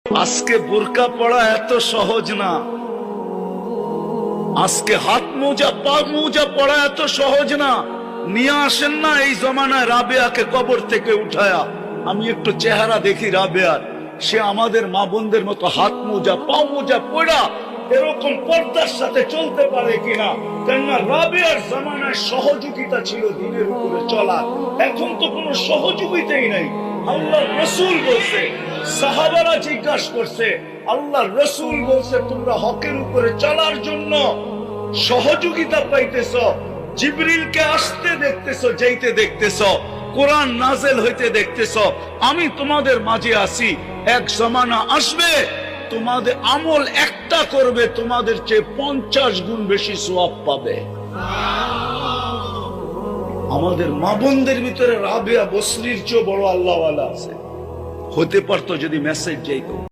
আজকে বোরকা পড়া এত সহজ না, আজকে হাত মোজা পা মোজা পড়া এত সহজ না। নিয়ে আসেন না এই জমানায় রাবেয়াকে কবর থেকে উঠায়া, আমি একটু চেহারা দেখি রাবেয়ার, সে আমাদের মা বোনদের মতো হাত মোজা পা মোজা পড়া এরকম পর্দার সাথে চলতে পারে কিনা। কেননা রাবেয়ার জমানায় সহযোগিতা ছিল দিনের উপরে চলার, এখন তো কোনো সহযোগিতাই নাই। আল্লাহর রাসূল বলছে, সাহাবারা জিজ্ঞাসা করছে, আল্লাহর রাসূল বলছে তোমরা হকের উপরে চলার জন্য সহযোগিতা পাইতেছ, জিবরিলকে আসতে দেখতেছ, যাইতে দেখতেছ, কোরআন নাযিল হইতে দেখতেছ, আমি তোমাদের মাঝে আছি। এক জমানা আসবে তোমাদের আমল একটা করবে, তোমাদের চেয়ে 50 গুণ বেশি সওয়াব পাবে। আমাদের মা বোনদের ভিতরে রাবেয়া বসরির চেয়ে বড় আল্লাহওয়ালা আছে, হতে পারতো যদি মেসেজ যাইতো।